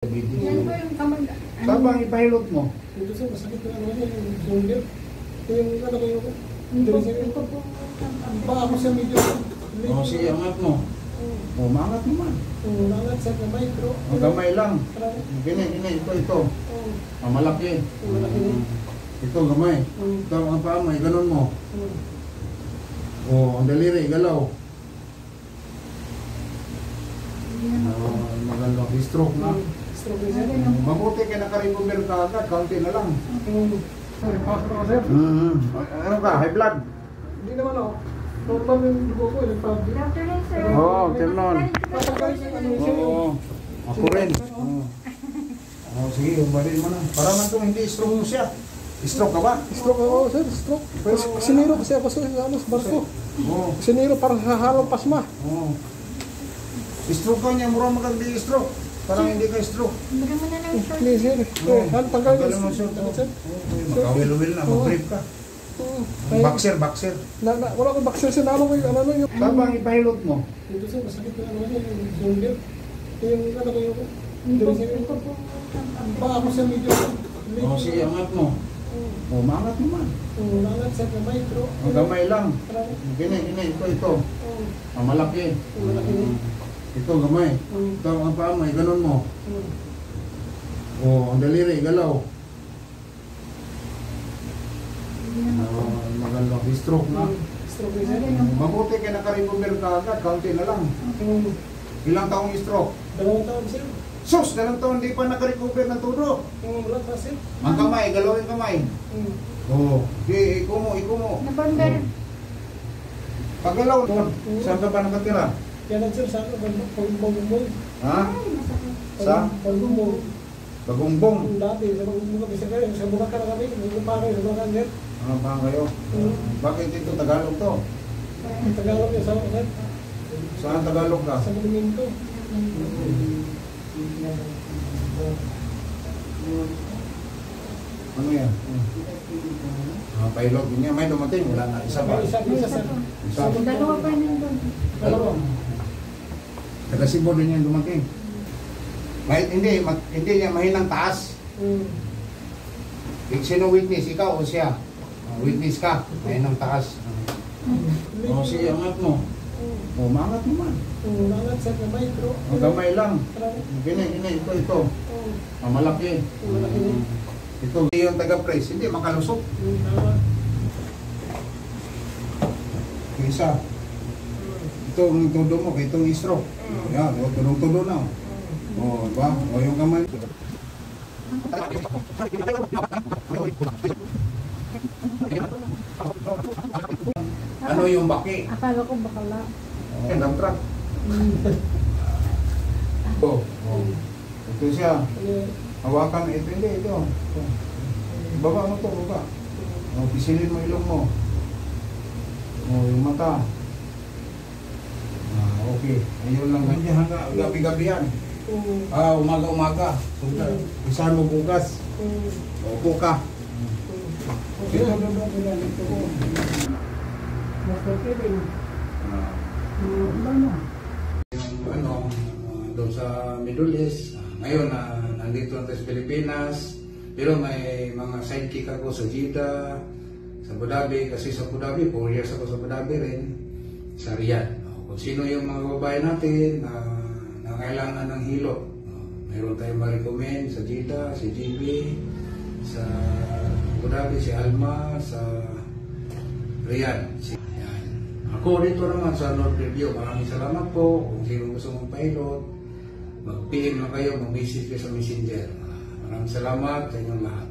Yan po yung kamag... Saan bang ipahilot mo? Dito sir, masakit na ano yung shoulder. Yung ano kayo ko. Ito po. Baka ako siya medyo... O, sige, angat mo. O, maangat naman. Nangat sa kamay, pero... Ang gamay lang. Gini, ito. Malaki. Malaki. Ito, gamay. Ito, ang paa mo, ganun mo. O, ang daliri, galaw. Maganda, stroke na. Mabuti ka naka-recover ka agad, kaunti na lang. Pasok ako sir. Ano ka, high blood? Hindi naman ako. Normal yung dugo ko, nagpabdi. Doctor rin, sir. Oo, Ternon. Oo. Oo, ako rin. Sige, umarin mo na. Para man itong hindi stroke mo siya. Stroke ka ba? Stroke ako sir, stroke. Pero siniro kasi ako sa barko. Oo. Siniro parang hahalong pasma. Oo. Stroke ka niya, mura magandi-stroke. Parang hindi ka stroke. Bigyan mo na lang yung short. Hindi sir. Tanggalin mo sir. Makawil-wil na, mag-brief ka. Boxer. Wala akong boxer sir. Ano yung... Saan bang ipahilot mo? Dito sir, masakit na ano yung shoulder. Yung ano kayo ko. Ito po. Baka ako siya medyo... O, sige, angat mo. O, maangat naman. Nangat sa kamay, pero... Ang gamay lang. Gini, ito. Ang malaki. Malaki. Ito, gamay. Ito, ang paa mo, ganun mo. O, ang daliri, galaw. Maganda, stroke na. Stroke sir. Mabuti ka naka-recover ka agad, kaunti na lang. Ilang taong stroke? 2 taon sir. Sus, 2 taon hindi pa naka-recover ng todo. Wala pa sir. Ang kamay, galawin kamay. Oo. Okay, ikumo. Napamber. Pagalaw, saan ka ba nakatira? Kaya lang sir, sa ano, Pagumbong. Ha? Sa? Pagumbong. Bagungbong. Dati, sa Pagumbong kami, sa Bulacan kami, Bulacan sir. Ano ba kayo? Bakit ito Tagalog to? Tagalog yung sa sir. Saan Tagalog ka? Sa Monumento. Ano yan? Pilot niya, may dumating, wala na. Isa ba? Isa sir. Isa. Dalawa pa nandun. Dalawa. Taga Cebu din yan dumating. Hindi niya mahinang taas. Sino witness? Ikaw o siya? Witness ka, mahinang taas. O, sige, angat mo. O, maangat naman. Nangat sa kamay, pero... Ang gamay lang. Gini, ito. Ang malaki. Malaki. Ito yung taga-press, hindi makalusot. Isa. Ito ang todo mo, itong stroke. Yan, tulong-tulo na. O, diba? O yung kamay. Ano yung baki? Akala ko bakala. Dump truck. Ito siya. Hawakan ito, hindi ito. Baba mo to, baba. O, pisilin mo ilong mo. O, yung mata. Okay. Ayun lang. Hindi hanggang gabi-gabi yan. Umaga-umaga. Isahan mo bukas. Upo ka. Dito. Doon sa Middle East. Ngayon, nandito natin sa Pilipinas. Pero may mga sidekick ako sa Jeddah, sa Abu Dhabi. Kasi sa Abu Dhabi, 4 years ako sa Abu Dhabi rin. Sa Riyadh. Kung sino yung mga babae natin na kailangan ng hilot. Mayroon tayong ma-recommend sa Jeddah, si JB, sa Abu Dhabi, si Alma, sa Riyadh. Yan. Ako dito naman sa North Review. Maraming salamat po. Kung sino gusto mong pilot, mag-PM lang kayo, mag-message kayo sa Messenger. Maraming salamat sa inyong lahat.